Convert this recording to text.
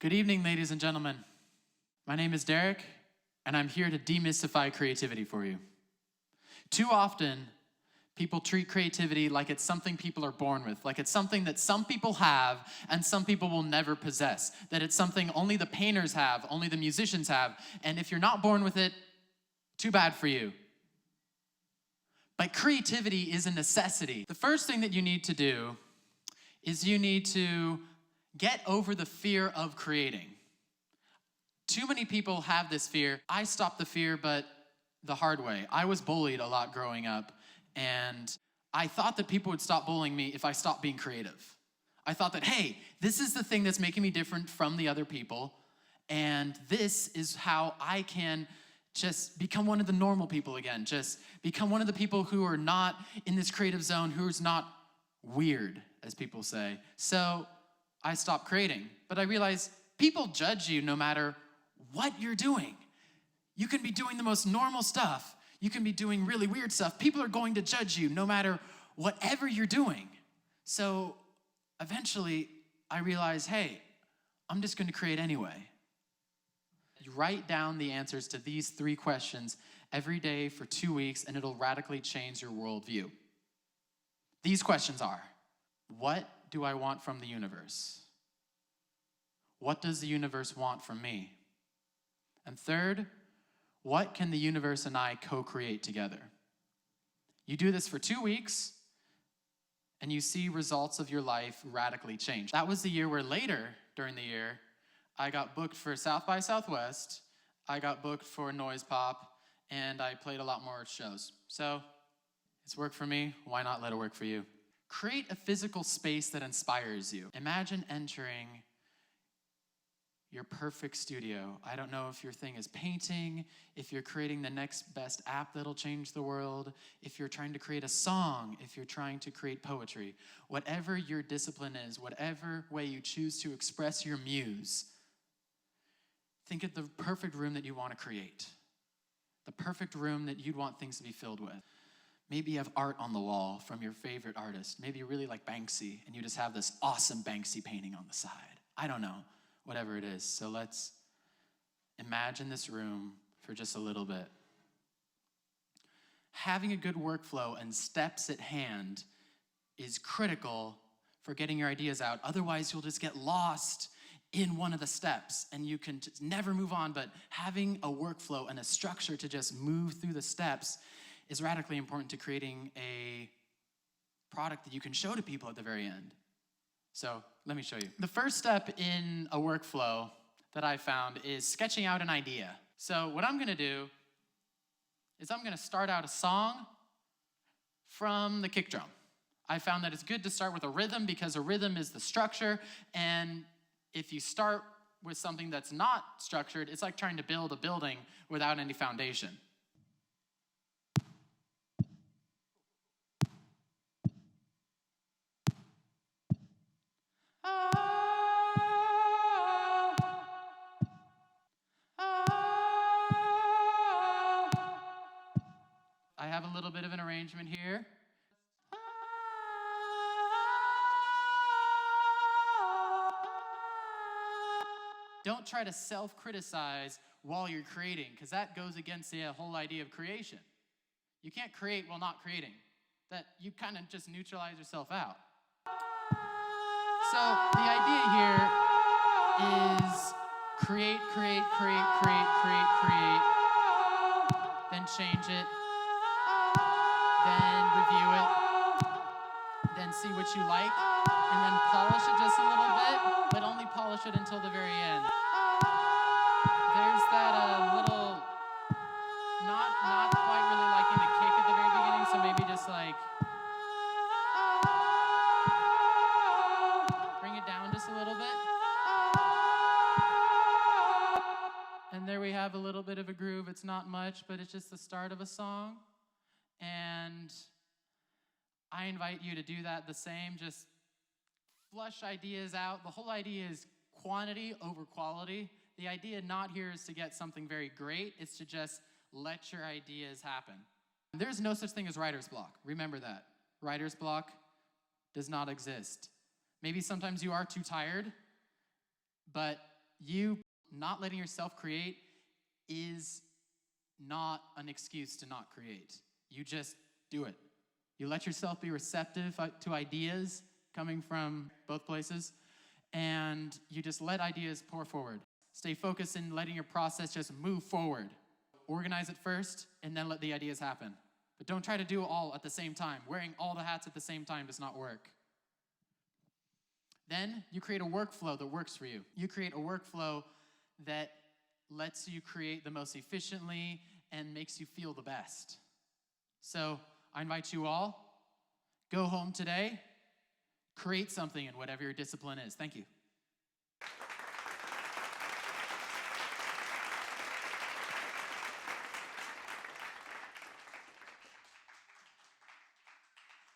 Good evening, ladies and gentlemen. My name is Derek, and I'm here to demystify creativity for you. Too often, people treat creativity like it's something people are born with, like it's something that some people have and some people will never possess, that it's something only the painters have, only the musicians have, and if you're not born with it, too bad for you. But creativity is a necessity. The first thing that you need to do is you need to get over the fear of creating. Too many people have this fear. I stopped the fear, but the hard way. I was bullied a lot growing up, and I thought that people would stop bullying me if I stopped being creative. I thought that, hey, this is the thing that's making me different from the other people, and this is how I can just become one of the normal people again, just become one of the people who are not in this creative zone, who's not weird, as people say. So I stopped creating, but I realized people judge you no matter what you're doing. You can be doing the most normal stuff. You can be doing really weird stuff. People are going to judge you no matter whatever you're doing. So eventually I realized, hey, I'm just going to create anyway. You write down the answers to these 3 questions every day for 2 weeks, and it'll radically change your worldview. These questions are: what do I want from the universe? What does the universe want from me? And third, what can the universe and I co-create together? You do this for 2 weeks, and you see results of your life radically change. That was the year where later during the year, I got booked for South by Southwest, I got booked for Noise Pop, and I played a lot more shows. So it's worked for me, why not let it work for you? Create a physical space that inspires you. Imagine entering your perfect studio. I don't know if your thing is painting, if you're creating the next best app that'll change the world, if you're trying to create a song, if you're trying to create poetry. Whatever your discipline is, whatever way you choose to express your muse, think of the perfect room that you want to create. The perfect room that you'd want things to be filled with. Maybe you have art on the wall from your favorite artist. Maybe you really like Banksy, and you just have this awesome Banksy painting on the side. I don't know, whatever it is. So let's imagine this room for just a little bit. Having a good workflow and steps at hand is critical for getting your ideas out. Otherwise, you'll just get lost in one of the steps, and you can just never move on. But having a workflow and a structure to just move through the steps is radically important to creating a product that you can show to people at the very end. So let me show you. The first step in a workflow that I found is sketching out an idea. So what I'm gonna do is I'm gonna start out a song from the kick drum. I found that it's good to start with a rhythm because a rhythm is the structure, and if you start with something that's not structured, it's like trying to build a building without any foundation. I have a little bit of an arrangement here. Don't try to self-criticize while you're creating, because that goes against the whole idea of creation. You can't create while not creating. That you kind of just neutralize yourself out. So the idea here is create, then change it, then review it, then see what you like, and then polish it just a little bit, but only polish it until the very end. There's that little, not quite really liking the kick at the very beginning, so maybe just like, bring it down just a little bit. And there we have a little bit of a groove. It's not much, but it's just the start of a song. And I invite you to do that the same, just flush ideas out. The whole idea is quantity over quality. The idea not here is to get something very great, it's to just let your ideas happen. There's no such thing as writer's block. Remember that. Writer's block does not exist. Maybe sometimes you are too tired, but You not letting yourself create is not an excuse to not create. You just do it. You let yourself be receptive to ideas coming from both places, and you just let ideas pour forward. Stay focused in letting your process just move forward. Organize it first, and then let the ideas happen. But don't try to do it all at the same time. Wearing all the hats at the same time does not work. Then you create a workflow that works for you. You create a workflow that lets you create the most efficiently and makes you feel the best. So I invite you all, go home today, create something in whatever your discipline is. Thank you.